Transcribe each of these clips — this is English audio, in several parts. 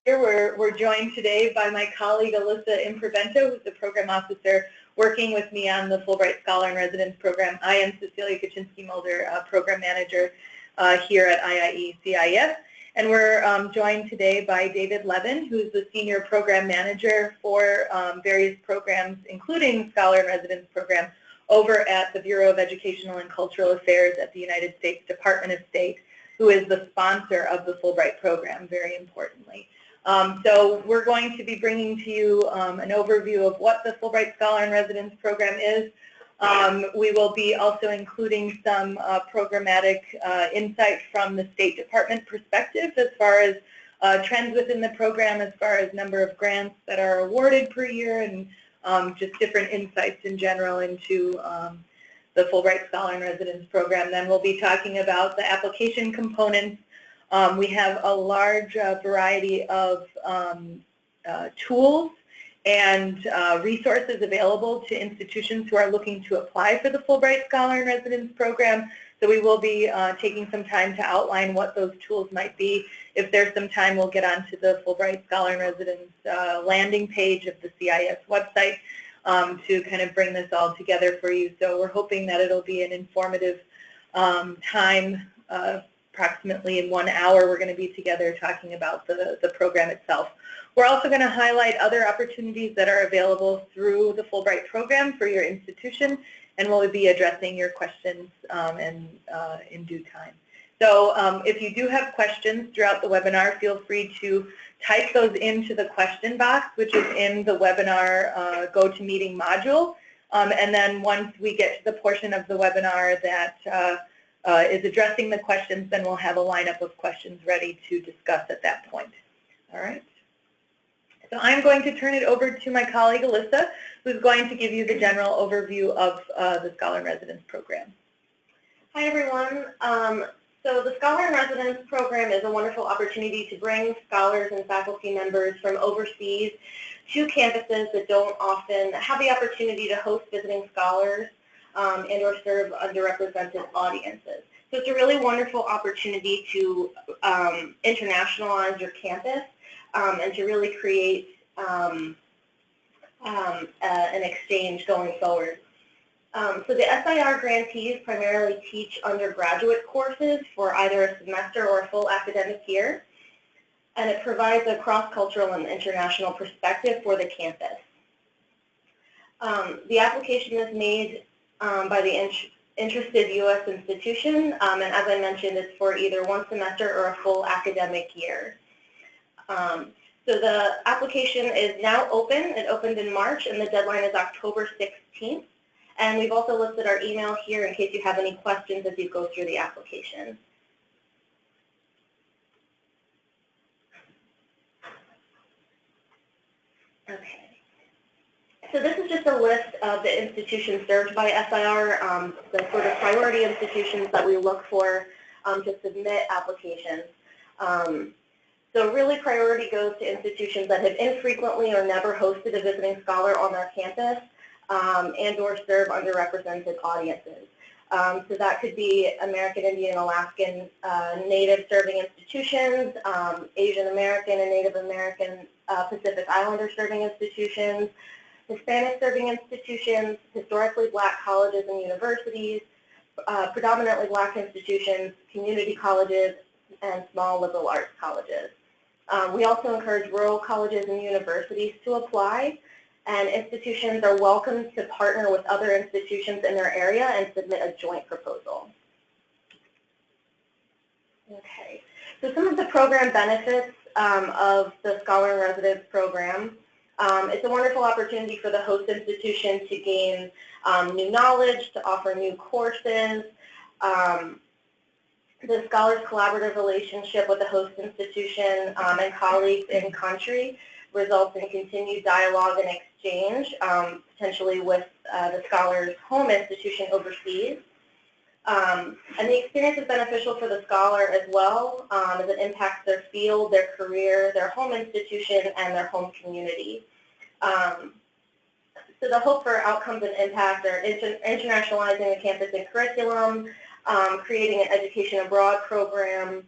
We're joined today by my colleague Alyssa Imprevento, who's the program officer working with me on the Fulbright Scholar in Residence program. I am Cecilia Kaczynski-Mulder, program manager here at IIE-CIF. And we're joined today by David Levin, who's the senior program manager for various programs, including Scholar in Residence program, over at the Bureau of Educational and Cultural Affairs at the United States Department of State, who is the sponsor of the Fulbright program, very importantly. So we're going to be bringing to you an overview of what the Fulbright Scholar in Residence program is. We will be also including some programmatic insight from the State Department perspective as far as trends within the program, as far as number of grants that are awarded per year, and just different insights in general into the Fulbright Scholar in Residence program. Then we'll be talking about the application components. We have a large variety of tools and resources available to institutions who are looking to apply for the Fulbright Scholar in Residence program. So we will be taking some time to outline what those tools might be. If there's some time, we'll get onto the Fulbright Scholar in Residence landing page of the CIS website to kind of bring this all together for you. So we're hoping that it'll be an informative time. Approximately in 1 hour, we're going to be together talking about the program itself. We're also going to highlight other opportunities that are available through the Fulbright program for your institution, and we'll be addressing your questions in due time. So if you do have questions throughout the webinar, feel free to type those into the question box, which is in the webinar GoToMeeting module. And then once we get to the portion of the webinar that is addressing the questions, then we'll have a lineup of questions ready to discuss at that point. All right. So I'm going to turn it over to my colleague Alyssa, who's going to give you the general overview of the Scholar in Residence program. Hi everyone. So the Scholar in Residence program is a wonderful opportunity to bring scholars and faculty members from overseas to campuses that don't often have the opportunity to host visiting scholars and or serve underrepresented audiences. So it's a really wonderful opportunity to internationalize your campus and to really create an exchange going forward. So the SIR grantees primarily teach undergraduate courses for either a semester or a full academic year, and it provides a cross-cultural and international perspective for the campus. The application is made by the interested U.S. institution, and as I mentioned, it's for either one semester or a full academic year. So the application is now open. It opened in March, and the deadline is October 16th. And we've also listed our email here in case you have any questions as you go through the application. Okay. So this is just a list of the institutions served by SIR, the sort of priority institutions that we look for to submit applications. So really priority goes to institutions that have infrequently or never hosted a visiting scholar on their campus and or serve underrepresented audiences. So that could be American Indian, Alaskan, Native serving institutions, Asian American and Native American Pacific Islander serving institutions, Hispanic serving institutions, historically black colleges and universities, predominantly black institutions, community colleges, and small liberal arts colleges. We also encourage rural colleges and universities to apply, and institutions are welcome to partner with other institutions in their area and submit a joint proposal. Okay, so some of the program benefits of the Scholar in Residence program. It's a wonderful opportunity for the host institution to gain new knowledge, to offer new courses. The scholar's collaborative relationship with the host institution and colleagues in country results in continued dialogue and exchange, potentially with the scholar's home institution overseas. And the experience is beneficial for the scholar as well, as it impacts their field, their career, their home institution, and their home community. So the hope for outcomes and impact are internationalizing the campus and curriculum, creating an education abroad program,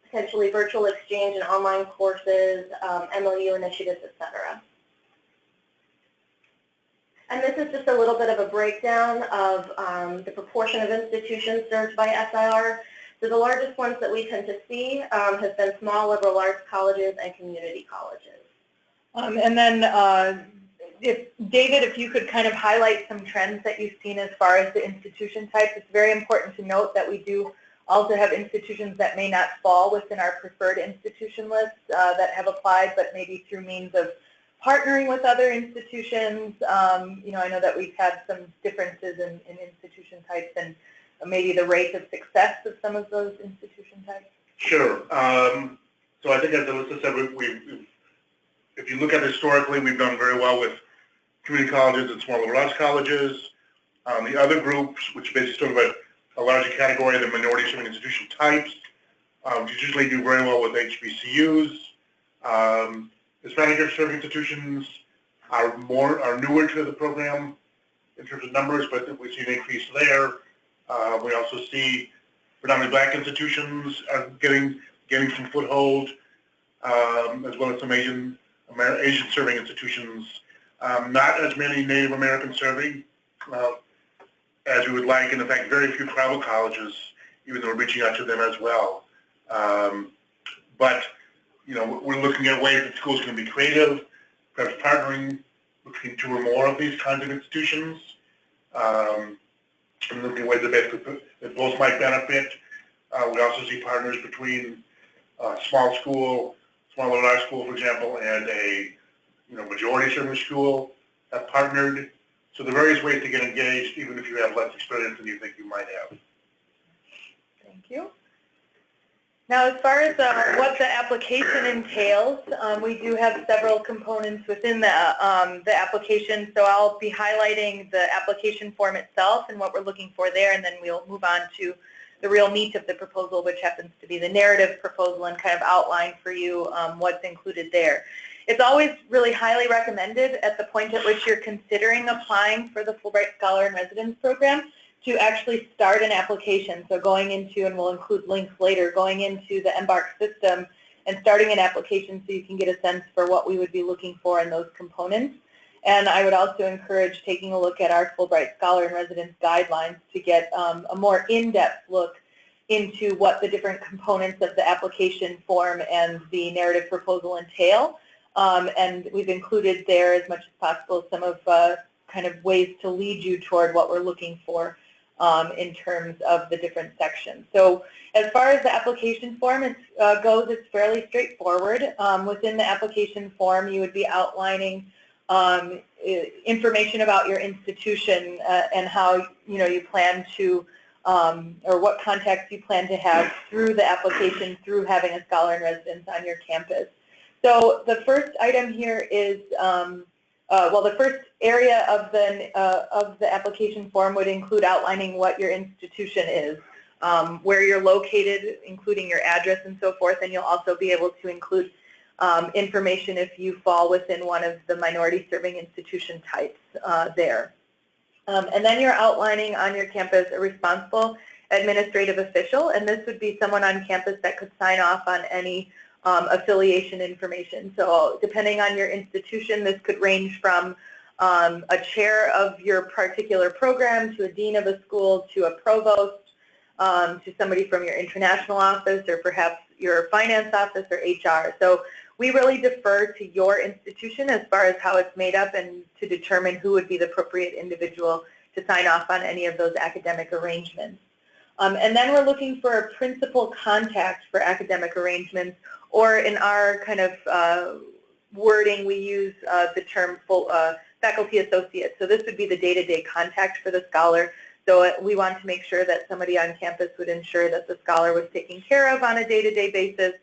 potentially virtual exchange and online courses, MOU initiatives, etc. And this is just a little bit of a breakdown of the proportion of institutions served by SIR. So the largest ones that we tend to see have been small liberal arts colleges and community colleges. And then, David, if you could kind of highlight some trends that you've seen as far as the institution types. It's very important to note that we do also have institutions that may not fall within our preferred institution list that have applied, but maybe through means of partnering with other institutions. You know, I know that we've had some differences in institution types and maybe the rate of success of some of those institution types. Sure. So I think, as Alyssa said, if you look at historically, we've done very well with community colleges and small liberal arts colleges. The other groups, which basically sort of a larger category of the minority serving institution types, usually do very well with HBCUs. Hispanic serving institutions are newer to the program in terms of numbers, but we see an increase there. We also see predominantly black institutions are getting some foothold, as well as some Asian serving institutions. Not as many Native American serving as we would like, and in fact, very few tribal colleges, even though we're reaching out to them as well. But you know, we're looking at ways that schools can be creative, perhaps partnering between two or more of these kinds of institutions, and looking at ways that both might benefit. We also see partners between small liberal arts school, for example, and a majority serving school have partnered. So there are various ways to get engaged, even if you have less experience than you think you might have. Thank you. Now, as far as what the application entails, we do have several components within the application. So I'll be highlighting the application form itself and what we're looking for there, and then we'll move on to the real meat of the proposal, which happens to be the narrative proposal, and kind of outline for you what's included there. It's always really highly recommended at the point at which you're considering applying for the Fulbright Scholar in Residence program to actually start an application. So going into, and we'll include links later, going into the Embark system and starting an application so you can get a sense for what we would be looking for in those components. And I would also encourage taking a look at our Fulbright Scholar in Residence guidelines to get a more in-depth look into what the different components of the application form and the narrative proposal entail. And we've included there, as much as possible, some of kind of ways to lead you toward what we're looking for in terms of the different sections. So as far as the application form goes, it's fairly straightforward. Within the application form, you would be outlining information about your institution and how you plan to, or what contacts you plan to have through the application, through having a scholar in residence on your campus. So the first item here is, well, the first area of the application form would include outlining what your institution is, where you're located, including your address and so forth, and you'll also be able to include information if you fall within one of the minority serving institution types there. And then you're outlining on your campus a responsible administrative official, and this would be someone on campus that could sign off on any affiliation information. So depending on your institution, this could range from a chair of your particular program to a dean of a school to a provost to somebody from your international office or perhaps your finance office or HR. So we really defer to your institution as far as how it's made up and to determine who would be the appropriate individual to sign off on any of those academic arrangements. And then we're looking for a principal contact for academic arrangements, or in our kind of wording, we use the term faculty associate. So this would be the day-to-day contact for the scholar. So we want to make sure that somebody on campus would ensure that the scholar was taken care of on a day-to-day basis.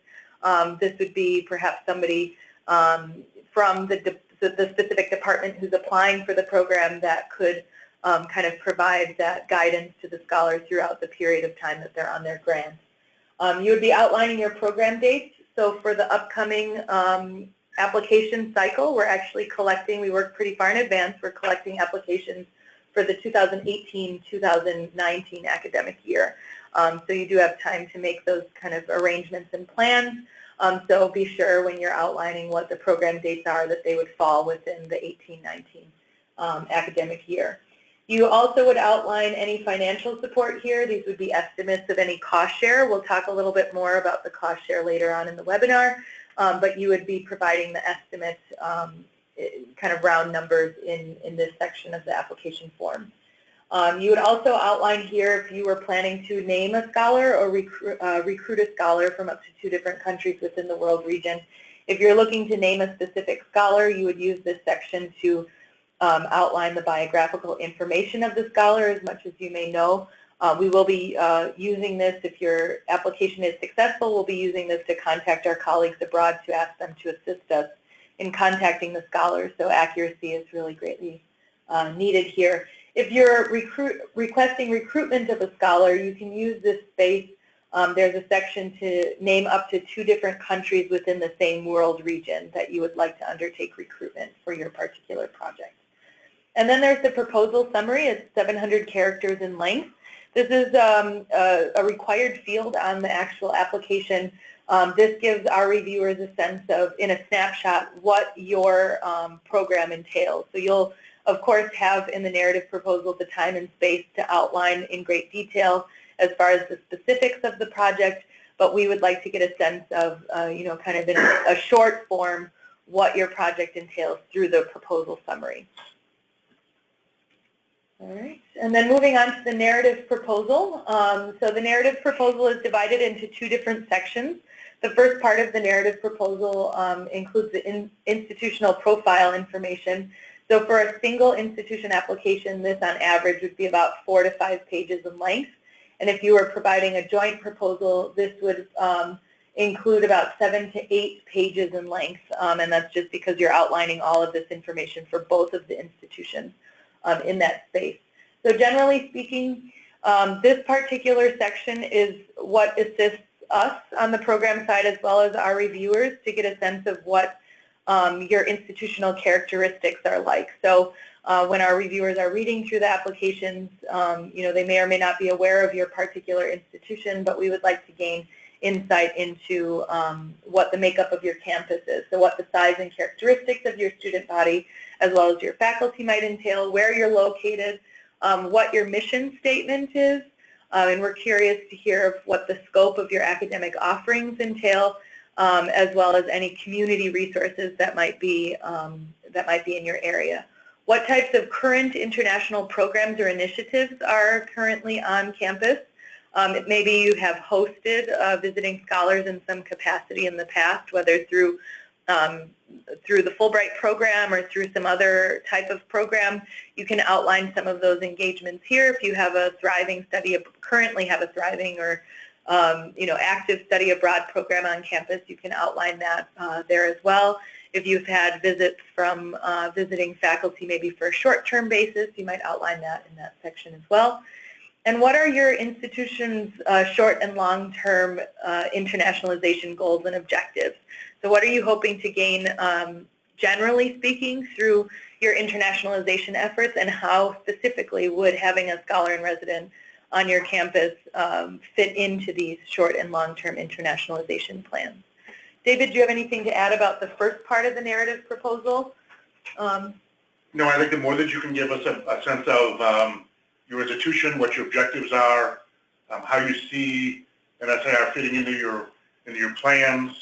This would be perhaps somebody from the specific department who's applying for the program that could kind of provide that guidance to the scholar throughout the period of time that they're on their grant. You would be outlining your program dates. So for the upcoming application cycle, we're actually collecting, we work pretty far in advance, we're collecting applications for the 2018-2019 academic year. So you do have time to make those kind of arrangements and plans. So be sure when you're outlining what the program dates are that they would fall within the 18-19 academic year. You also would outline any financial support here. These would be estimates of any cost share. We'll talk a little bit more about the cost share later on in the webinar, but you would be providing the estimates, kind of round numbers in this section of the application form. You would also outline here if you were planning to name a scholar or recruit a scholar from up to 2 different countries within the world region. If you're looking to name a specific scholar, you would use this section to outline the biographical information of the scholar as much as you may know. We will be using this, if your application is successful, we'll be using this to contact our colleagues abroad to ask them to assist us in contacting the scholars. So accuracy is really greatly needed here. If you're requesting recruitment of a scholar, you can use this space. There's a section to name up to 2 different countries within the same world region that you would like to undertake recruitment for your particular project. And then there's the proposal summary. It's 700 characters in length. This is a required field on the actual application. This gives our reviewers a sense of, in a snapshot, what your program entails. So you'll, of course, have in the narrative proposal the time and space to outline in great detail as far as the specifics of the project, but we would like to get a sense of, kind of in a short form, what your project entails through the proposal summary. All right, and then moving on to the narrative proposal. So the narrative proposal is divided into 2 different sections. The first part of the narrative proposal includes the institutional profile information. So for a single institution application, this on average would be about 4 to 5 pages in length. And if you were providing a joint proposal, this would include about 7 to 8 pages in length. And that's just because you're outlining all of this information for both of the institutions in that space. So generally speaking, this particular section is what assists us on the program side as well as our reviewers to get a sense of what your institutional characteristics are like. So when our reviewers are reading through the applications, they may or may not be aware of your particular institution, but we would like to gain insight into what the makeup of your campus is. So what the size and characteristics of your student body as well as your faculty might entail, where you're located, what your mission statement is, and we're curious to hear of what the scope of your academic offerings entail, as well as any community resources that might be in your area. What types of current international programs or initiatives are currently on campus? Maybe you have hosted visiting scholars in some capacity in the past, whether through the Fulbright program or through some other type of program. You can outline some of those engagements here. If you have a thriving currently have a thriving or active study abroad program on campus, you can outline that there as well. If you've had visits from visiting faculty maybe for a short-term basis, you might outline that in that section as well. And what are your institution's short and long-term internationalization goals and objectives? So what are you hoping to gain, generally speaking, through your internationalization efforts, and how specifically would having a scholar in residence on your campus fit into these short and long-term internationalization plans? David, do you have anything to add about the first part of the narrative proposal? No, I think the more that you can give us a sense of your institution, what your objectives are, how you see NSIR fitting into your plans.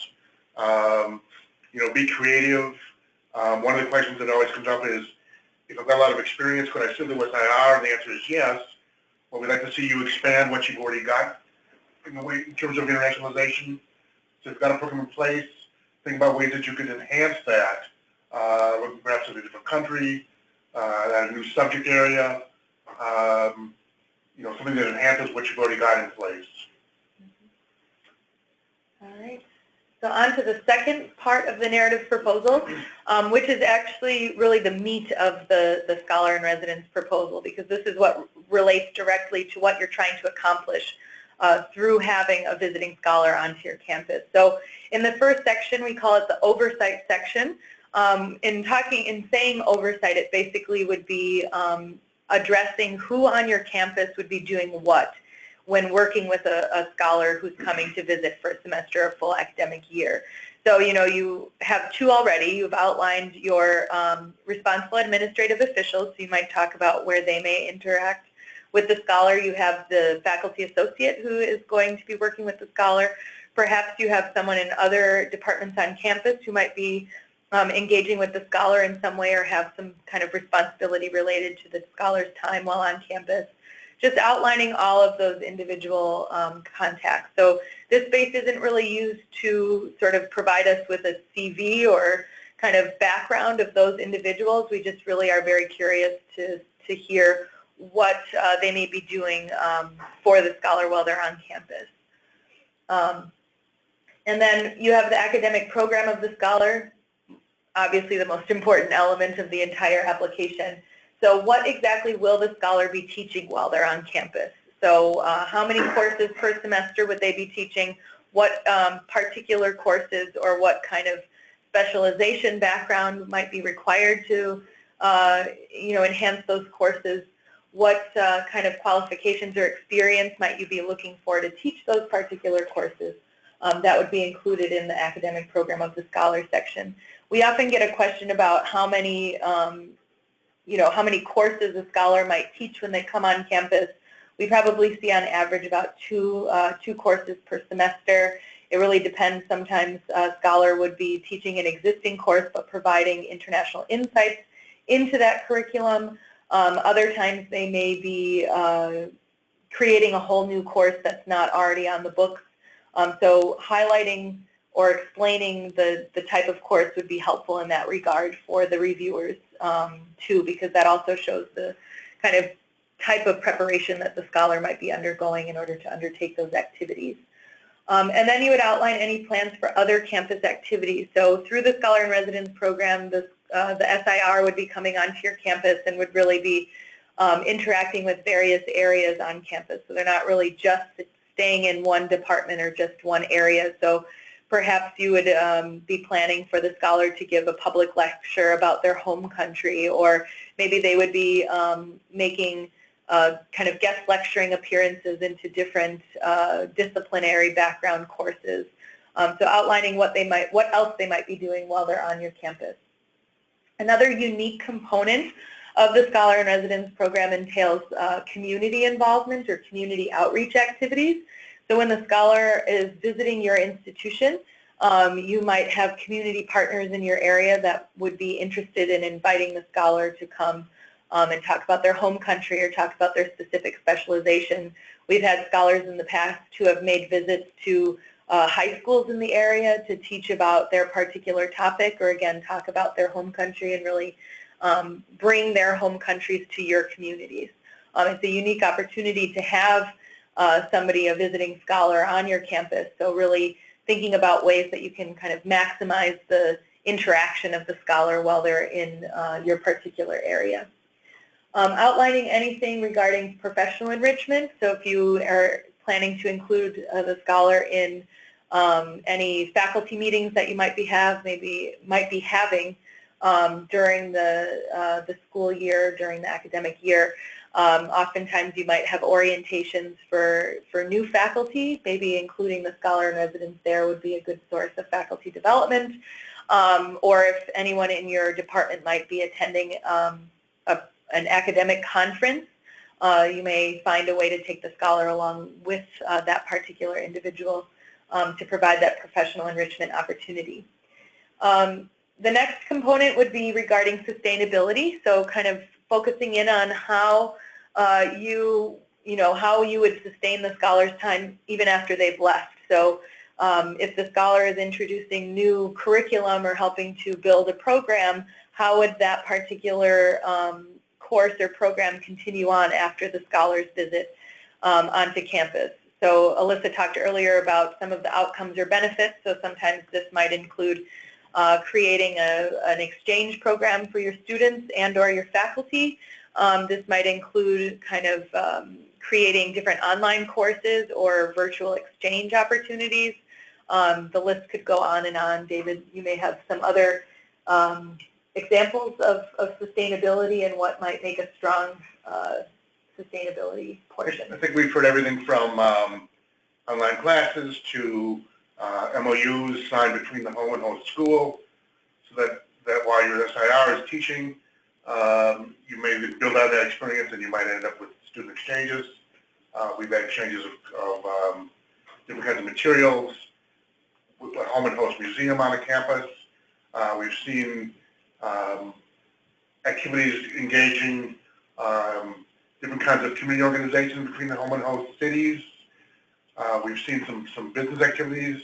Be creative. One of the questions that always comes up is, if I've got a lot of experience, could I sit with IR? And the answer is yes. Well, we'd like to see you expand what you've already got in terms of internationalization. So if you've got a program in place, think about ways that you could enhance that, perhaps in a different country, a new subject area, something that enhances what you've already got in place. All right. So on to the second part of the narrative proposal, which is actually really the meat of the scholar in residence proposal, because this is what relates directly to what you're trying to accomplish through having a visiting scholar onto your campus. So in the first section, we call it the oversight section. In saying oversight, it basically would be addressing who on your campus would be doing what. when working with a scholar who's coming to visit for a semester or full academic year. So, you have two already. You've outlined your responsible administrative officials, so you might talk about where they may interact with the scholar. You have the faculty associate who is going to be working with the scholar. Perhaps you have someone in other departments on campus who might be engaging with the scholar in some way or have some kind of responsibility related to the scholar's time while on campus. Just outlining all of those individual contacts. So this base isn't really used to sort of provide us with a CV or kind of background of those individuals. We just really are very curious to hear what they may be doing for the scholar while they're on campus. And then you have the academic program of the scholar, obviously the most important element of the entire application. So what exactly will the scholar be teaching while they're on campus? So how many courses per semester would they be teaching? What particular courses or what kind of specialization background might be required to enhance those courses? What kind of qualifications or experience might you be looking for to teach those particular courses? That would be included in the academic program of the scholar section. We often get a question about how many courses a scholar might teach when they come on campus. We probably see on average about two courses per semester. It really depends. Sometimes a scholar would be teaching an existing course but providing international insights into that curriculum. Other times they may be creating a whole new course that's not already on the books. So highlighting or explaining the type of course would be helpful in that regard for the reviewers too, because that also shows the kind of type of preparation that the scholar might be undergoing in order to undertake those activities. And then you would outline any plans for other campus activities. So through the Scholar in Residence program, the SIR would be coming onto your campus and would really be interacting with various areas on campus. So they're not really just staying in one department or just one area. So perhaps you would be planning for the scholar to give a public lecture about their home country, or maybe they would be making kind of guest lecturing appearances into different disciplinary background courses. So outlining what else they might be doing while they're on your campus. Another unique component of the Scholar in Residence program entails community involvement or community outreach activities. So when the scholar is visiting your institution, you might have community partners in your area that would be interested in inviting the scholar to come and talk about their home country or talk about their specific specialization. We've had scholars in the past who have made visits to high schools in the area to teach about their particular topic, or again, talk about their home country and really bring their home countries to your communities. It's a unique opportunity to have somebody, a visiting scholar, on your campus, so really thinking about ways that you can kind of maximize the interaction of the scholar while they're in your particular area. Outlining anything regarding professional enrichment, so if you are planning to include the scholar in any faculty meetings that you might be having during the school year, during the academic year. Oftentimes you might have orientations for new faculty, maybe including the Scholar in Residence there would be a good source of faculty development. Or if anyone in your department might be attending an academic conference, you may find a way to take the scholar along with that particular individual to provide that professional enrichment opportunity. The next component would be regarding sustainability, so kind of focusing in on how how you would sustain the scholar's time even after they've left. So if the scholar is introducing new curriculum or helping to build a program, how would that particular course or program continue on after the scholar's visit onto campus? So Alyssa talked earlier about some of the outcomes or benefits, so sometimes this might include creating an exchange program for your students and or your faculty. This might include kind of creating different online courses or virtual exchange opportunities. The list could go on and on. David, you may have some other examples of sustainability and what might make a strong sustainability portion. I think we've heard everything from online classes to MOUs signed between the home and host school, so that while your SIR is teaching, you may build out that experience and you might end up with student exchanges. We've had exchanges of different kinds of materials, with a home and host museum on a campus. We've seen activities engaging different kinds of community organizations between the home and host cities. We've seen some business activities,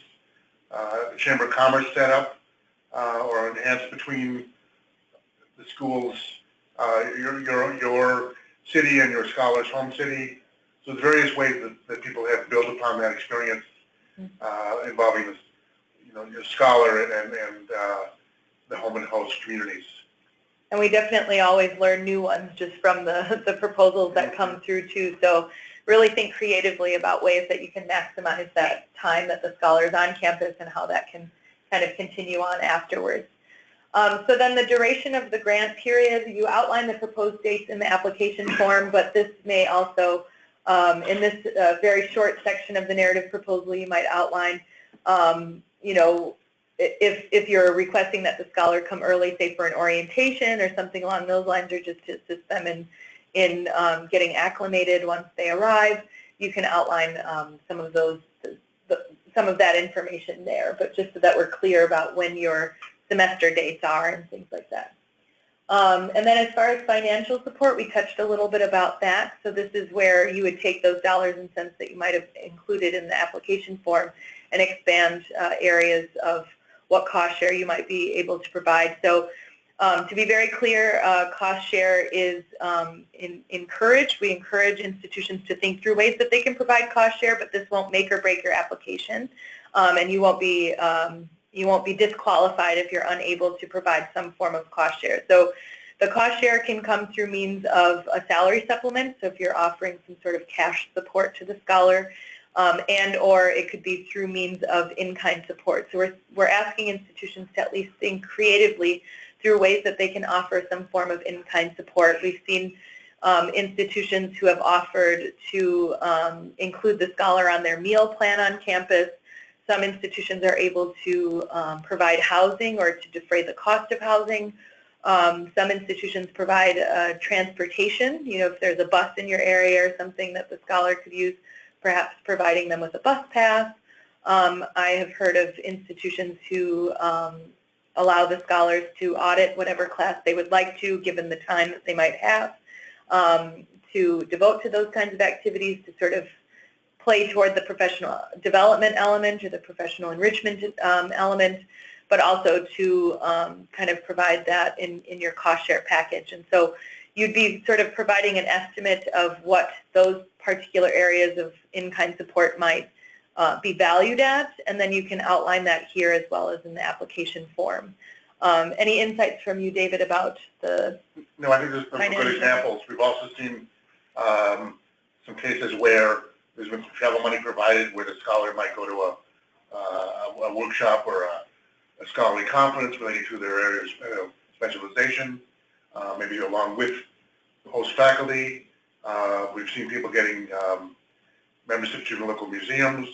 the Chamber of Commerce set up or enhanced between the schools, your city and your scholar's home city. So there's various ways that people have built upon that experience involving this, your scholar and the home and host communities. And we definitely always learn new ones just from the proposals that come through too. So really think creatively about ways that you can maximize that time that the scholar is on campus and how that can kind of continue on afterwards. So then the duration of the grant period, you outline the proposed dates in the application form, but this may also, in this very short section of the narrative proposal, you might outline, if you're requesting that the scholar come early, say for an orientation or something along those lines, or just to assist them in getting acclimated once they arrive, you can outline some of that information there, but just so that we're clear about when your semester dates are and things like that. And then as far as financial support, we touched a little bit about that. So this is where you would take those dollars and cents that you might have included in the application form and expand areas of what cost share you might be able to provide. So to be very clear, cost share is encouraged. We encourage institutions to think through ways that they can provide cost share, but this won't make or break your application, and you won't be disqualified if you're unable to provide some form of cost share. So the cost share can come through means of a salary supplement, so if you're offering some sort of cash support to the scholar, and or it could be through means of in-kind support. So we're asking institutions to at least think creatively through ways that they can offer some form of in-kind support. We've seen institutions who have offered to include the scholar on their meal plan on campus. Some institutions are able to provide housing or to defray the cost of housing. Some institutions provide transportation, if there's a bus in your area or something that the scholar could use, perhaps providing them with a bus pass. I have heard of institutions who allow the scholars to audit whatever class they would like to, given the time that they might have, to devote to those kinds of activities to sort of play toward the professional development element or the professional enrichment element, but also to kind of provide that in your cost share package. And so you'd be sort of providing an estimate of what those particular areas of in-kind support might be valued at, and then you can outline that here as well as in the application form. Any insights from you, David, about the No, I think there's some good examples. We've also seen some cases where there's been some travel money provided where the scholar might go to a workshop or a scholarly conference relating to their area of specialization, maybe along with host faculty. We've seen people getting membership to the local museums,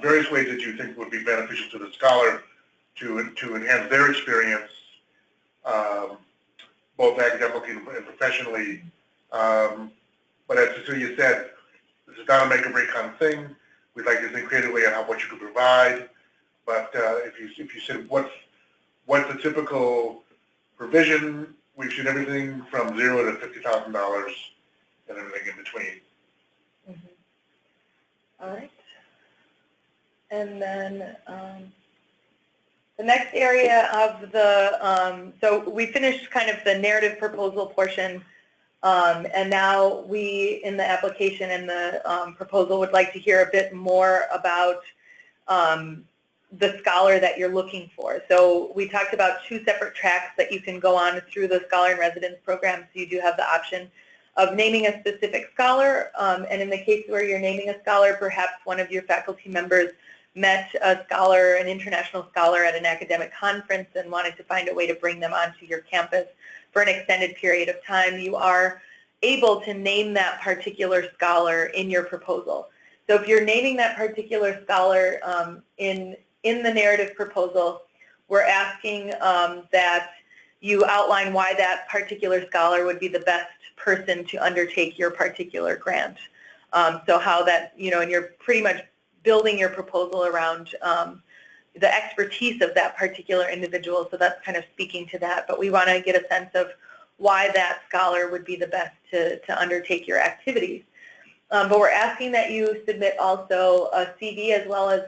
various ways that you think would be beneficial to the scholar to enhance their experience, both academically and professionally. But as Cecilia said, this is not a make or break kind of thing. We'd like to think creatively on what you could provide. But if you said what's the typical provision, we've seen everything from $0 to $50,000 and everything in between. Mm-hmm. All right. And then the next area of the, so we finished kind of the narrative proposal portion, and now we, in the application and the proposal, would like to hear a bit more about the scholar that you're looking for. So we talked about two separate tracks that you can go on through the Scholar in Residence program, so you do have the option of naming a specific scholar, and in the case where you're naming a scholar, perhaps one of your faculty members met a scholar, an international scholar at an academic conference and wanted to find a way to bring them onto your campus for an extended period of time. You are able to name that particular scholar in your proposal. So if you're naming that particular scholar in the narrative proposal, we're asking that you outline why that particular scholar would be the best person to undertake your particular grant. So how that, and you're pretty much building your proposal around the expertise of that particular individual, so that's kind of speaking to that. But we want to get a sense of why that scholar would be the best to undertake your activities. But we're asking that you submit also a CV as well as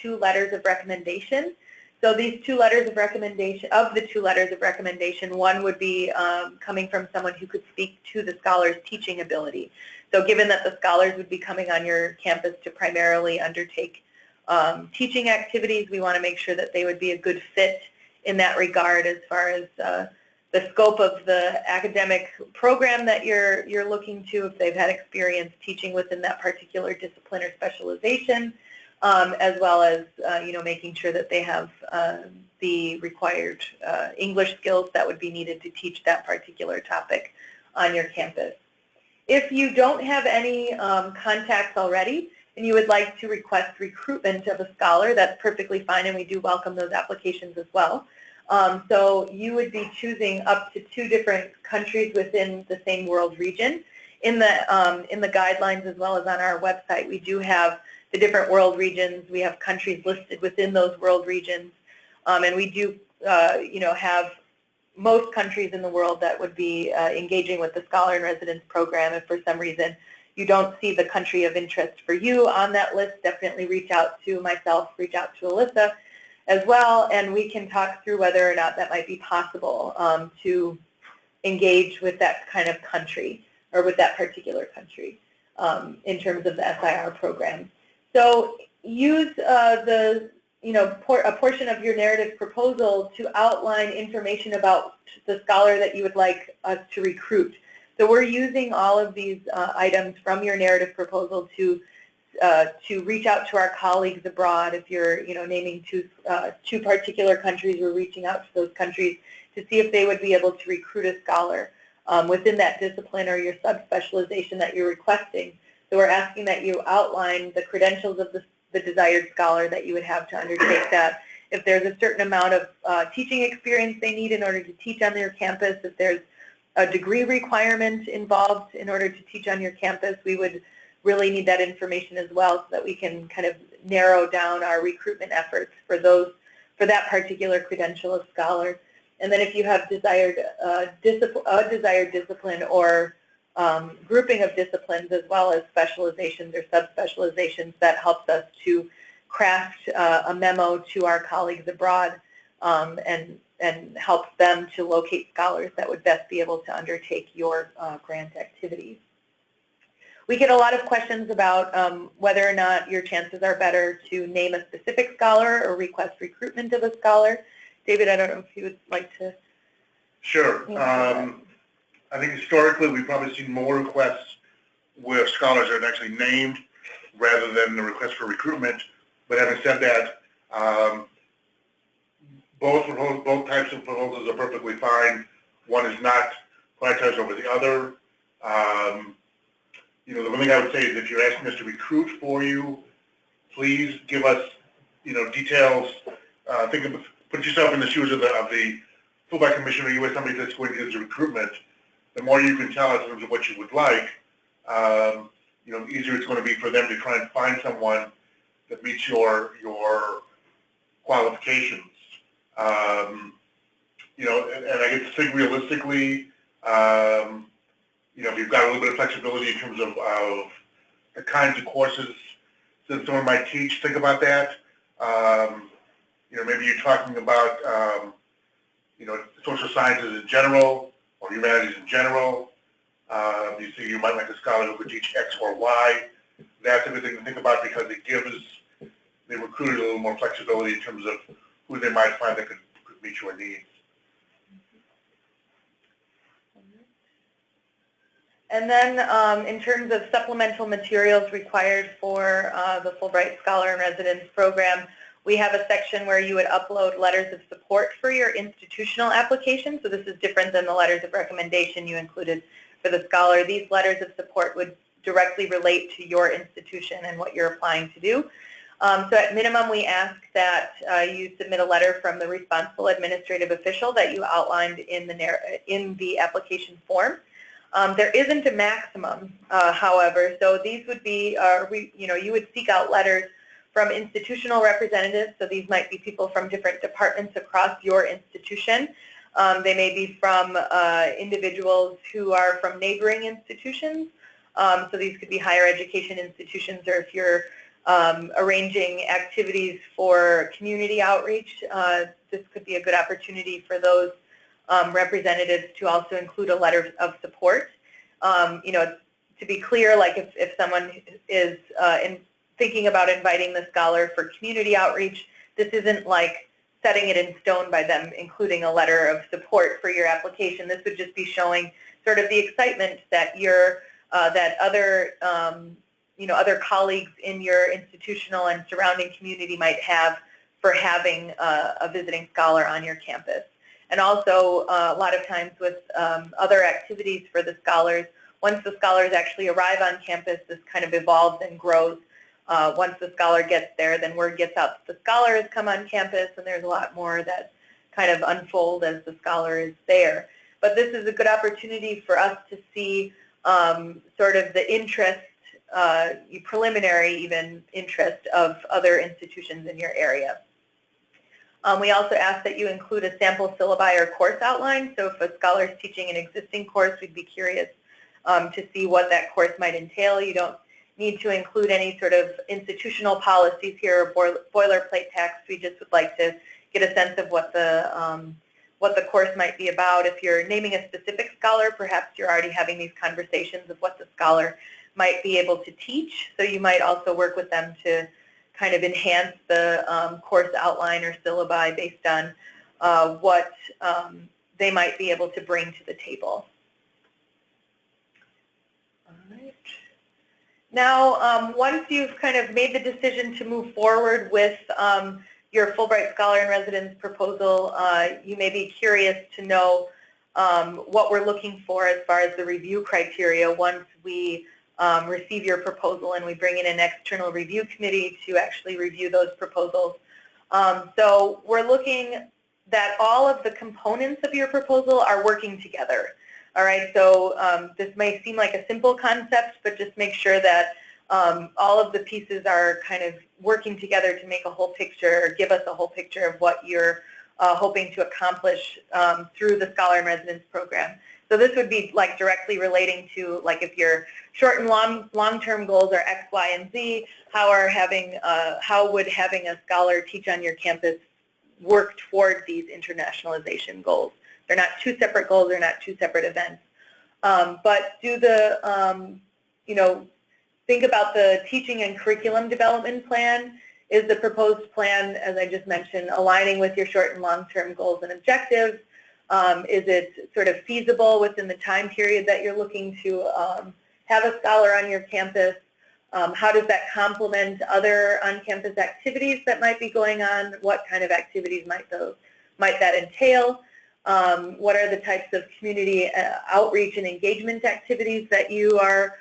2 letters of recommendation. So these 2 letters of recommendation, one would be coming from someone who could speak to the scholar's teaching ability. So given that the scholars would be coming on your campus to primarily undertake teaching activities, we want to make sure that they would be a good fit in that regard as far as the scope of the academic program that you're looking to, if they've had experience teaching within that particular discipline or specialization, as well as making sure that they have the required English skills that would be needed to teach that particular topic on your campus. If you don't have any contacts already and you would like to request recruitment of a scholar, that's perfectly fine, and we do welcome those applications as well. So you would be choosing up to 2 different countries within the same world region. In the guidelines as well as on our website, we do have the different world regions. We have countries listed within those world regions, and we do have most countries in the world that would be engaging with the Scholar in Residence program. If for some reason you don't see the country of interest for you on that list, definitely reach out to myself, reach out to Alyssa as well, and we can talk through whether or not that might be possible to engage with that kind of country or with that particular country in terms of the SIR program. So use a portion of your narrative proposal to outline information about the scholar that you would like us to recruit. So we're using all of these items from your narrative proposal to reach out to our colleagues abroad. If you're naming 2 particular countries, we're reaching out to those countries to see if they would be able to recruit a scholar within that discipline or your subspecialization that you're requesting. So we're asking that you outline the credentials of the desired scholar that you would have to undertake that. If there's a certain amount of teaching experience they need in order to teach on their campus, if there's a degree requirement involved in order to teach on your campus, we would really need that information as well so that we can kind of narrow down our recruitment efforts for that particular credential of scholar. And then if you have desired discipline or grouping of disciplines as well as specializations or subspecializations, that helps us to craft a memo to our colleagues abroad and helps them to locate scholars that would best be able to undertake your grant activities. We get a lot of questions about whether or not your chances are better to name a specific scholar or request recruitment of a scholar. David, I don't know if you would like to. Sure. I think historically we've probably seen more requests where scholars are actually named rather than the request for recruitment. But having said that, both types of proposals are perfectly fine. One is not prioritized over the other. The one thing I would say is if you're asking us to recruit for you, please give us, details. Put yourself in the shoes of the Fulbright Commissioner or U.S. somebody that's going to do the recruitment. The more you can tell us in terms of what you would like, the easier it's going to be for them to try and find someone that meets your qualifications. And I get to think realistically, if you've got a little bit of flexibility in terms of the kinds of courses that someone might teach, think about that. Maybe you're talking about, social sciences in general or humanities in general. You see, you might like a scholar who could teach X or Y. That's everything to think about because it gives the recruiter a little more flexibility in terms of who they might find that could meet your needs. And then in terms of supplemental materials required for the Fulbright Scholar in Residence program, we have a section where you would upload letters of support for your institutional application. So this is different than the letters of recommendation. You included for the scholar. These letters of support would directly relate to your institution and what you're applying to do. So at minimum, we ask that you submit a letter from the responsible administrative official that you outlined in the application form. There isn't a maximum, however, so these would be, you would seek out letters from institutional representatives, so these might be people from different departments across your institution. They may be from individuals who are from neighboring institutions, so these could be higher education institutions, or if you're arranging activities for community outreach, this could be a good opportunity for those representatives to also include a letter of support. To be clear, like if someone is thinking about inviting the scholar for community outreach, this isn't like setting it in stone by them including a letter of support for your application. This would just be showing sort of the excitement that that other other colleagues in your institutional and surrounding community might have for having a visiting scholar on your campus. And also, a lot of times with other activities for the scholars, once the scholars actually arrive on campus, this kind of evolves and grows. Once the scholar gets there, then word gets out that the scholar has come on campus, and there's a lot more that kind of unfold as the scholar is there. But this is a good opportunity for us to see sort of the interest, preliminary even interest of other institutions in your area. We also ask that you include a sample syllabi or course outline. So if a scholar is teaching an existing course, we'd be curious to see what that course might entail. You don't need to include any sort of institutional policies here or boilerplate text. We just would like to get a sense of what the course might be about. If you're naming a specific scholar, perhaps you're already having these conversations of what the scholar might be able to teach. So you might also work with them to kind of enhance the course outline or syllabi based on what they might be able to bring to the table. All right. Now, once you've kind of made the decision to move forward with your Fulbright Scholar in Residence proposal, you may be curious to know what we're looking for as far as the review criteria once we receive your proposal and we bring in an external review committee to actually review those proposals. So we're looking that all of the components of your proposal are working together. All right, so this may seem like a simple concept, but just make sure that all of the pieces are kind of working together to make a whole picture, or give us a whole picture of what you're hoping to accomplish through the Scholar in Residence program. So this would be like directly relating to, like, if your short and long-term goals are X, Y, and Z, how would having a scholar teach on your campus work toward these internationalization goals? They're not two separate goals, they're not two separate events. But do the, think about the teaching and curriculum development plan. Is the proposed plan, as I just mentioned, aligning with your short and long-term goals and objectives? Is it sort of feasible within the time period that you're looking to have a scholar on your campus? How does that complement other on-campus activities that might be going on? What kind of activities might that entail? What are the types of community outreach and engagement activities that you are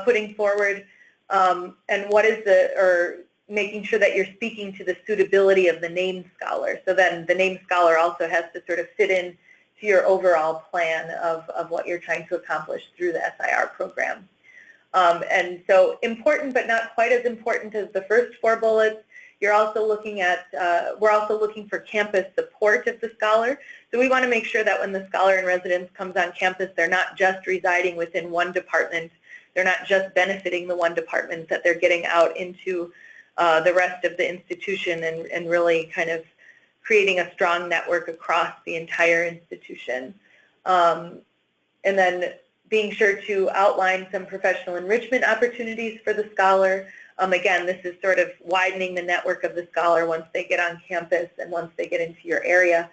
putting forward? And what is making sure that you're speaking to the suitability of the named scholar. So then the named scholar also has to sort of fit in to your overall plan of what you're trying to accomplish through the SIR program. And so important, but not quite as important as the first four bullets. You're also looking at, we're also looking for campus support of the scholar. So we want to make sure that when the scholar in residence comes on campus, they're not just residing within one department. They're not just benefiting the one department, that they're getting out into the rest of the institution and really kind of creating a strong network across the entire institution. And then being sure to outline some professional enrichment opportunities for the scholar. Again, this is sort of widening the network of the scholar once they get on campus and once they get into your area.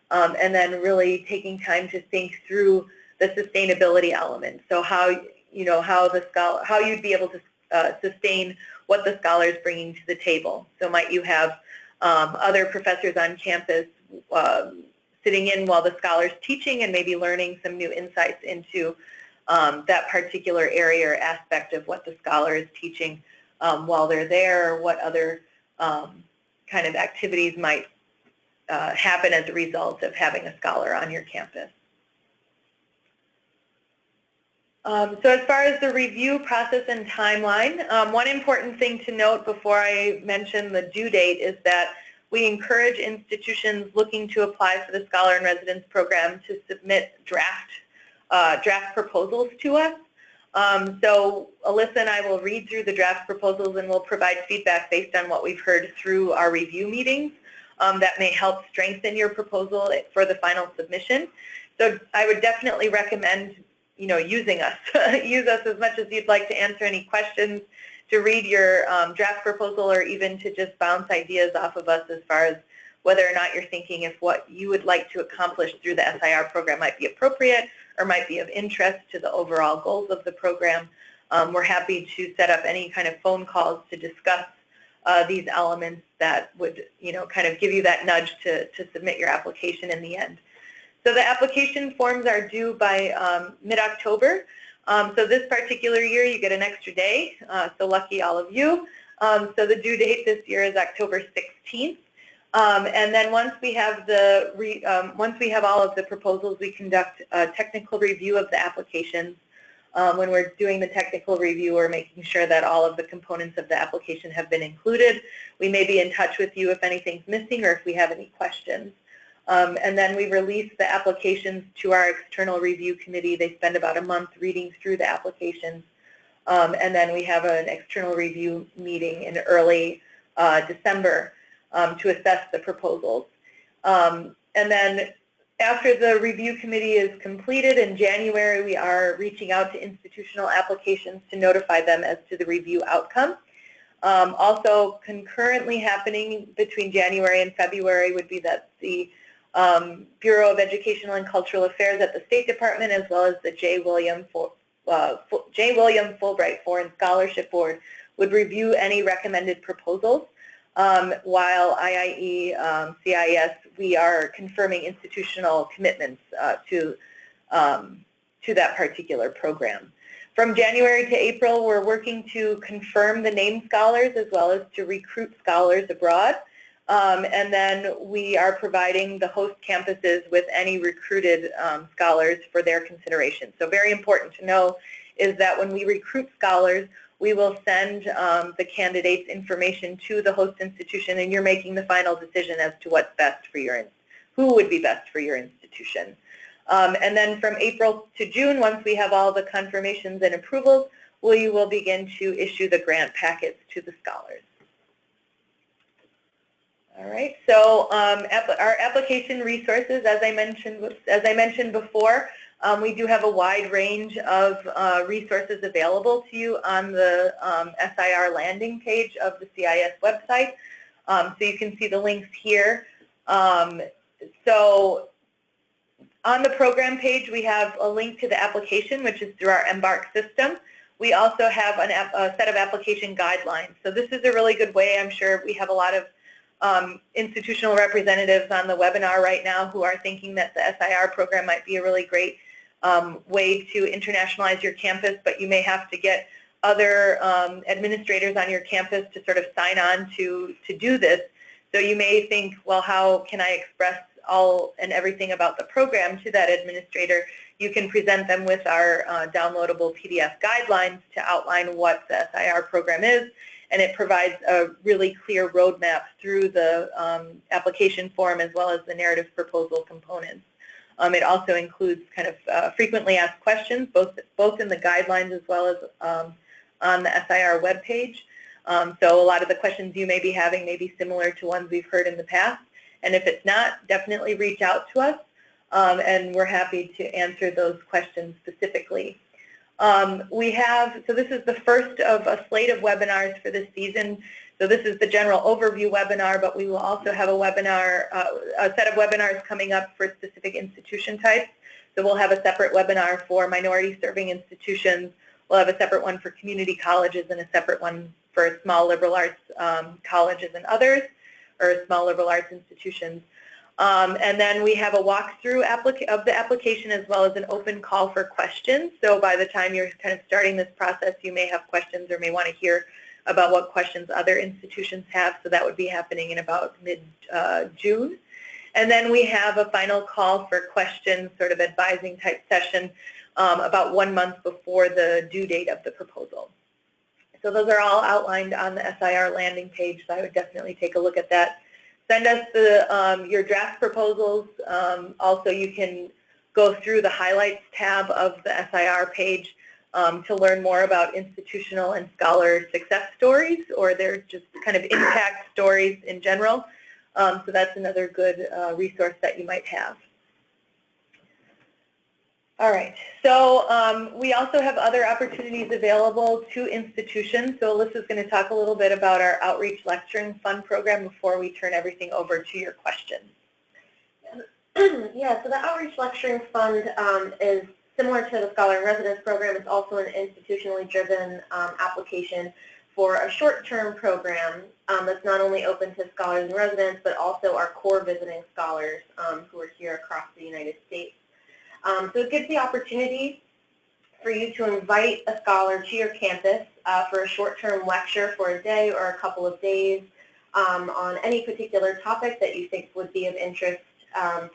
And then really taking time to think through the sustainability element. So how you'd be able to sustain what the scholar is bringing to the table. So might you have other professors on campus sitting in while the scholar's teaching and maybe learning some new insights into that particular area or aspect of what the scholar is teaching while they're there, or what other kind of activities might happen as a result of having a scholar on your campus. So as far as the review process and timeline, one important thing to note before I mention the due date is that we encourage institutions looking to apply for the Scholar in Residence program to submit draft proposals to us. So Alyssa and I will read through the draft proposals and we'll provide feedback based on what we've heard through our review meetings that may help strengthen your proposal for the final submission. So I would definitely recommend using us. Use us as much as you'd like to answer any questions, to read your draft proposal, or even to just bounce ideas off of us as far as whether or not you're thinking if what you would like to accomplish through the SIR program might be appropriate or might be of interest to the overall goals of the program. We're happy to set up any kind of phone calls to discuss these elements that would kind of give you that nudge to submit your application in the end. So the application forms are due by mid-October. So this particular year you get an extra day, so lucky all of you. So the due date this year is October 16th. And then once we have all of the proposals, we conduct a technical review of the applications. When we're doing the technical review, we're making sure that all of the components of the application have been included. We may be in touch with you if anything's missing or if we have any questions. And then we release the applications to our external review committee. They spend about a month reading through the applications. And then we have an external review meeting in early December to assess the proposals. And then after the review committee is completed in January, we are reaching out to institutional applications to notify them as to the review outcome. Also concurrently happening between January and February would be that the Bureau of Educational and Cultural Affairs at the State Department, as well as the J. William Fulbright Foreign Scholarship Board, would review any recommended proposals, while IIE, CIS, we are confirming institutional commitments to that particular program. From January to April, we're working to confirm the named scholars as well as to recruit scholars abroad. And then we are providing the host campuses with any recruited scholars for their consideration. So very important to know is that when we recruit scholars, we will send the candidate's information to the host institution, and you're making the final decision as to what's best for who would be best for your institution. And then from April to June, once we have all the confirmations and approvals, we will begin to issue the grant packets to the scholars. All right, so our application resources, as I mentioned before, we do have a wide range of resources available to you on the SIR landing page of the CIS website. So you can see the links here. So on the program page, we have a link to the application, which is through our Embark system. We also have a set of application guidelines. So this is a really good way. I'm sure we have a lot of institutional representatives on the webinar right now who are thinking that the SIR program might be a really great way to internationalize your campus, but you may have to get other administrators on your campus to sort of sign on to do this. So you may think, well, how can I express all and everything about the program to that administrator? You can present them with our downloadable PDF guidelines to outline what the SIR program is, and it provides a really clear roadmap through the application form as well as the narrative proposal components. It also includes kind of frequently asked questions, both in the guidelines as well as on the SIR webpage. So a lot of the questions you may be having may be similar to ones we've heard in the past. And if it's not, definitely reach out to us, and we're happy to answer those questions specifically. So this is the first of a slate of webinars for this season. So this is the general overview webinar, but we will also have a webinar, a set of webinars coming up for specific institution types. So we'll have a separate webinar for minority serving institutions. We'll have a separate one for community colleges and a separate one for small liberal arts colleges and others, or small liberal arts institutions. And then we have a walkthrough of the application as well as an open call for questions. So by the time you're kind of starting this process, you may have questions or may want to hear about what questions other institutions have. So that would be happening in about mid-June. And then we have a final call for questions, sort of advising type session about 1 month before the due date of the proposal. So those are all outlined on the SIR landing page, so I would definitely take a look at that. Send us your draft proposals. Also, you can go through the highlights tab of the SIR page to learn more about institutional and scholar success stories, or their just kind of impact stories in general. So that's another good resource that you might have. All right, so we also have other opportunities available to institutions. So Alyssa's going to talk a little bit about our Outreach Lecturing Fund program before we turn everything over to your questions. Yeah, so the Outreach Lecturing Fund is similar to the Scholar in Residence program. It's also an institutionally driven application for a short-term program that's not only open to scholars in residence, but also our core visiting scholars who are here across the United States. So it gives the opportunity for you to invite a scholar to your campus for a short-term lecture for a day or a couple of days on any particular topic that you think would be of interest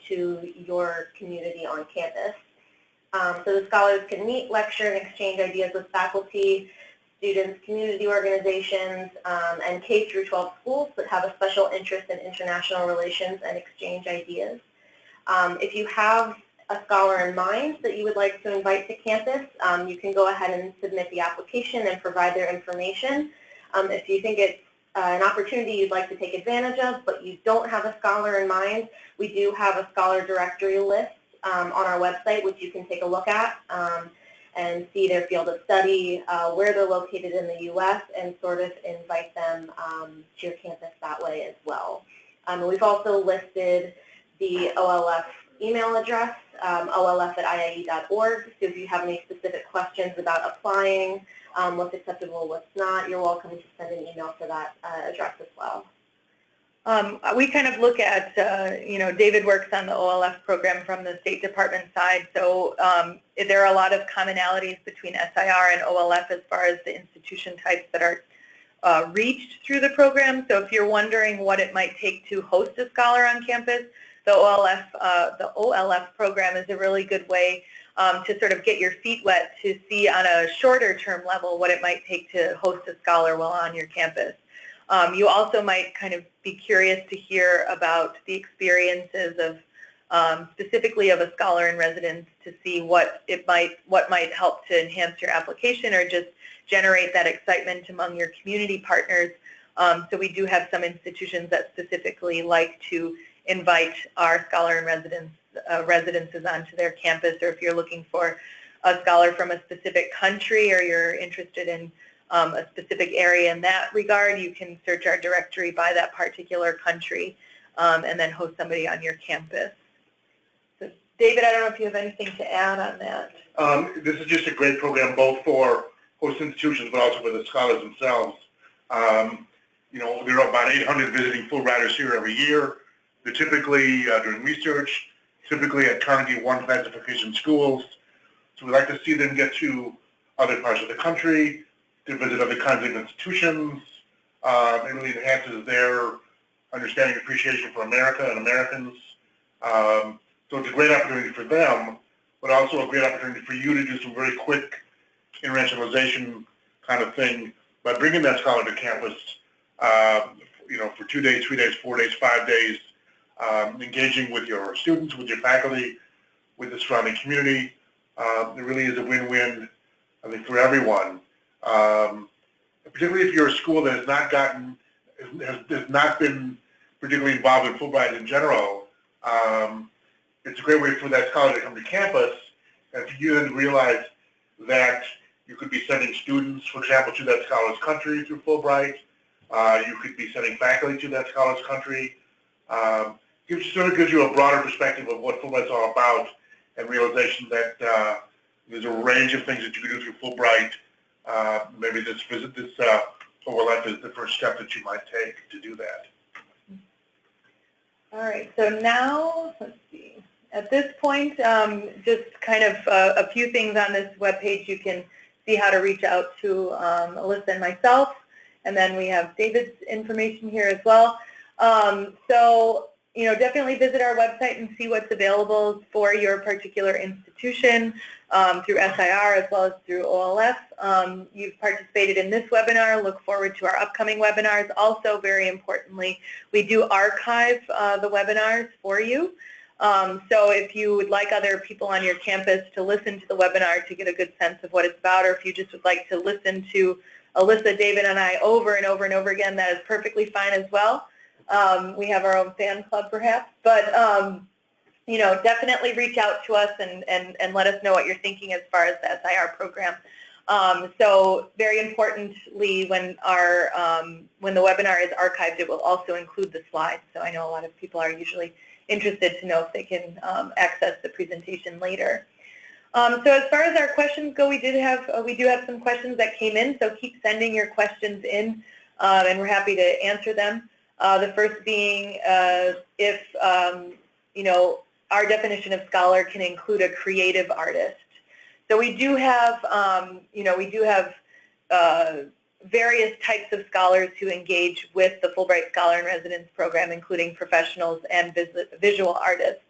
to your community on campus. So the scholars can meet, lecture, and exchange ideas with faculty, students, community organizations, and K through 12 schools that have a special interest in international relations and exchange ideas. If you have a scholar in mind that you would like to invite to campus, you can go ahead and submit the application and provide their information. If you think it's an opportunity you'd like to take advantage of, but you don't have a scholar in mind, we do have a scholar directory list on our website, which you can take a look at and see their field of study, where they're located in the U.S., and sort of invite them to your campus that way as well. We've also listed the OLF email address, olf@iie.org. So if you have any specific questions about applying, what's acceptable, what's not, you're welcome to send an email to that address as well. We kind of look at, David works on the OLF program from the State Department side, so there are a lot of commonalities between SIR and OLF as far as the institution types that are reached through the program. So if you're wondering what it might take to host a scholar on campus, the OLF program is a really good way to sort of get your feet wet to see on a shorter term level what it might take to host a scholar while on your campus. You also might kind of be curious to hear about the experiences of specifically of a scholar in residence to see what might help to enhance your application or just generate that excitement among your community partners. So we do have some institutions that specifically like to invite our scholar in residences onto their campus, or if you're looking for a scholar from a specific country or you're interested in a specific area in that regard, you can search our directory by that particular country and then host somebody on your campus. So David, I don't know if you have anything to add on that. This is just a great program both for host institutions but also for the scholars themselves. There are about 800 visiting Fulbrighters here every year. They're typically doing research, typically at Carnegie One classification schools. So we like to see them get to other parts of the country, to visit other kinds of institutions. It really enhances their understanding and appreciation for America and Americans. So it's a great opportunity for them, but also a great opportunity for you to do some very quick internationalization kind of thing by bringing that scholar to campus, for 2 days, 3 days, 4 days, 5 days, engaging with your students, with your faculty, with the surrounding community. It really is a win-win, I think, for everyone. Particularly if you're a school that has not been particularly involved in Fulbright in general, it's a great way for that scholar to come to campus, and for you then realize that you could be sending students, for example, to that scholar's country through Fulbright. You could be sending faculty to that scholar's country. It sort of gives you a broader perspective of what Fulbright's all about, and realization that there's a range of things that you can do through Fulbright. Maybe this OLF is the first step that you might take to do that. All right, so now, let's see. At this point, just kind of a few things on this webpage. You can see how to reach out to Alyssa and myself, and then we have David's information here as well. So, you know, definitely visit our website and see what's available for your particular institution through SIR as well as through OLF. You've participated in this webinar. Look forward to our upcoming webinars. Also, very importantly, we do archive the webinars for you. So if you would like other people on your campus to listen to the webinar to get a good sense of what it's about, or if you just would like to listen to Alyssa, David, and I over and over and over again, that is perfectly fine as well. We have our own fan club perhaps, but you know, definitely reach out to us and let us know what you're thinking as far as the SIR program. So very importantly, when the webinar is archived, it will also include the slides. So I know a lot of people are usually interested to know if they can access the presentation later. So as far as our questions go, we do have some questions that came in, so keep sending your questions in, and we're happy to answer them. The first being if you know, our definition of scholar can include a creative artist. So we do have you know, we do have various types of scholars who engage with the Fulbright Scholar in Residence program, including professionals and visual artists.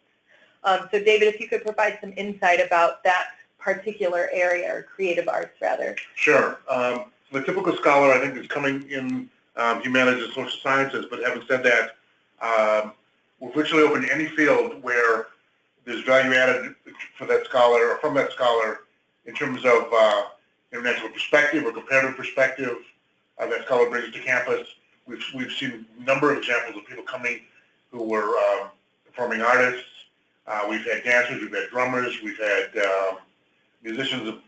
So David, if you could provide some insight about that particular area, or creative arts rather. Sure. The typical scholar, I think, is coming in humanities and social sciences, but having said that, we're virtually open to any field where there's value added for that scholar or from that scholar in terms of international perspective or comparative perspective that scholar brings to campus. We've seen a number of examples of people coming who were performing artists. We've had dancers, we've had drummers, we've had musicians of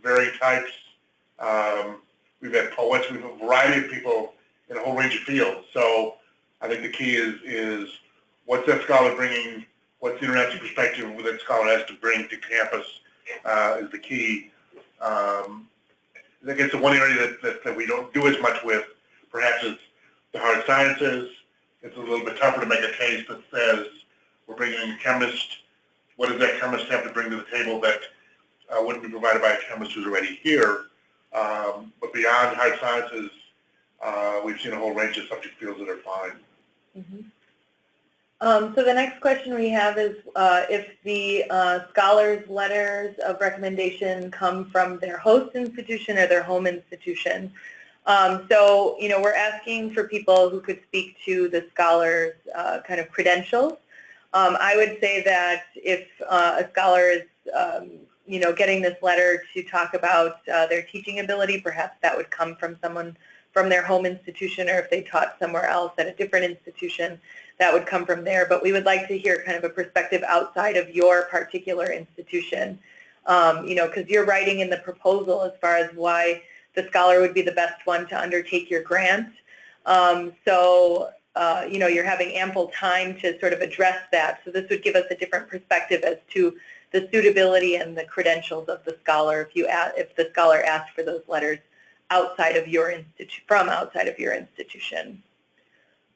varying types. We've had poets, we've had a variety of people in a whole range of fields. So I think the key is what's that scholar bringing, what's the international perspective that scholar has to bring to campus is the key. I think it's the one area that we don't do as much with. Perhaps it's the hard sciences. It's a little bit tougher to make a case that says we're bringing in a chemist. What does that chemist have to bring to the table that wouldn't be provided by a chemist who's already here? But beyond hard sciences, we've seen a whole range of subject fields that are fine. Mm-hmm. So the next question we have is if the scholars' letters of recommendation come from their host institution or their home institution. So, you know, we're asking for people who could speak to the scholars' kind of credentials. I would say that if a scholar is, you know, getting this letter to talk about their teaching ability, perhaps that would come from someone from their home institution, or if they taught somewhere else at a different institution, that would come from there. But we would like to hear kind of a perspective outside of your particular institution, you know, because you're writing in the proposal as far as why the scholar would be the best one to undertake your grant. So, you know, you're having ample time to sort of address that. So this would give us a different perspective as to the suitability and the credentials of the scholar if the scholar asked for those letters outside of your from outside of your institution.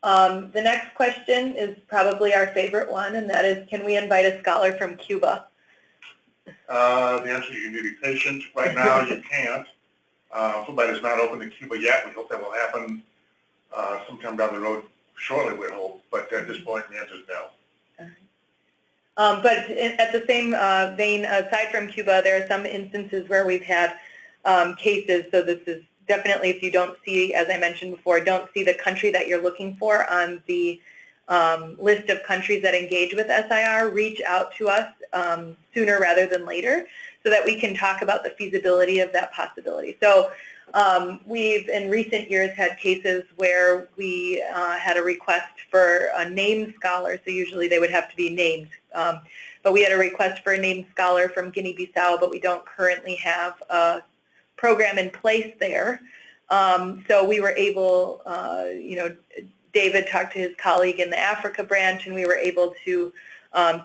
The next question is probably our favorite one, and that is, can we invite a scholar from Cuba? The answer is you need to be patient. Right now, you can't. Fulbright is not open to Cuba yet. We hope that will happen sometime down the road shortly, we hope. But at this point, the answer is no. But at the same vein, aside from Cuba, there are some instances where we've had cases. So this is definitely, if you don't see, as I mentioned before, don't see the country that you're looking for on the list of countries that engage with SIR, reach out to us sooner rather than later so that we can talk about the feasibility of that possibility. So we've in recent years had cases where we had a request for a named scholar, so usually they would have to be named. But we had a request for a named scholar from Guinea-Bissau, but we don't currently have a program in place there. So we were able, you know, David talked to his colleague in the Africa branch, and we were able to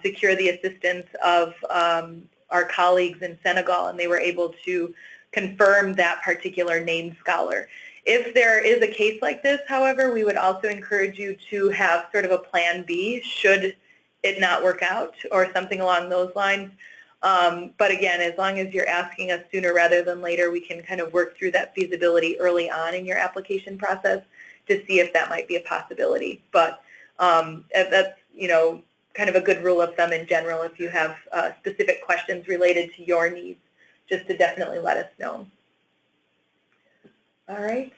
secure the assistance of our colleagues in Senegal, and they were able to confirm that particular named scholar. If there is a case like this, however, we would also encourage you to have sort of a plan B should it not work out or something along those lines. But again, as long as you're asking us sooner rather than later, we can kind of work through that feasibility early on in your application process to see if that might be a possibility. But that's, you know, kind of a good rule of thumb in general. If you have specific questions related to your needs, just to definitely let us know. All right.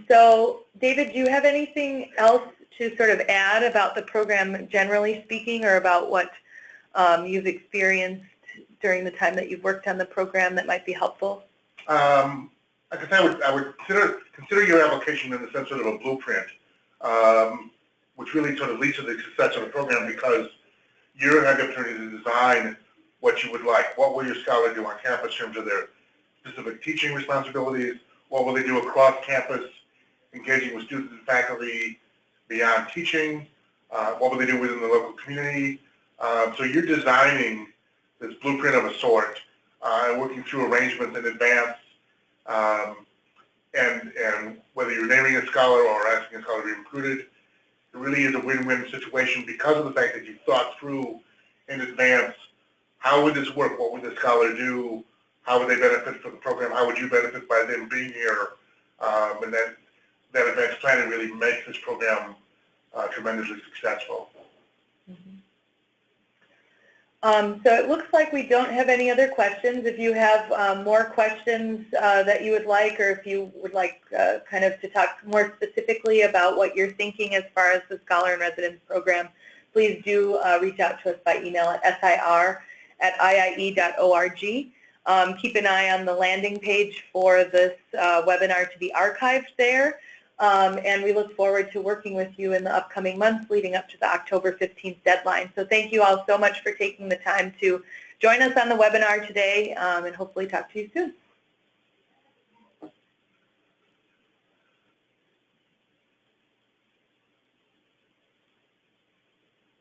So, David, do you have anything else to sort of add about the program generally speaking, or about what you've experienced during the time that you've worked on the program that might be helpful? I guess I would consider your application in the sense of a blueprint, which really sort of leads to the success of the program, because you're going to have the opportunity to design what you would like. What will your scholar do on campus in terms of their specific teaching responsibilities? What will they do across campus, engaging with students and faculty beyond teaching? What will they do within the local community? So you're designing this blueprint of a sort, working through arrangements in advance, and whether you're naming a scholar or asking a scholar to be recruited, it really is a win-win situation because of the fact that you thought through in advance, how would this work? What would the scholar do? How would they benefit from the program? How would you benefit by them being here? And then that advanced planning really makes this program tremendously successful. Mm-hmm. So it looks like we don't have any other questions. If you have more questions that you would like, or if you would like kind of to talk more specifically about what you're thinking as far as the Scholar in Residence program, please do reach out to us by email at sir@iie.org. Keep an eye on the landing page for this webinar to be archived there. And we look forward to working with you in the upcoming months leading up to the October 15th deadline. So thank you all so much for taking the time to join us on the webinar today, and hopefully talk to you soon.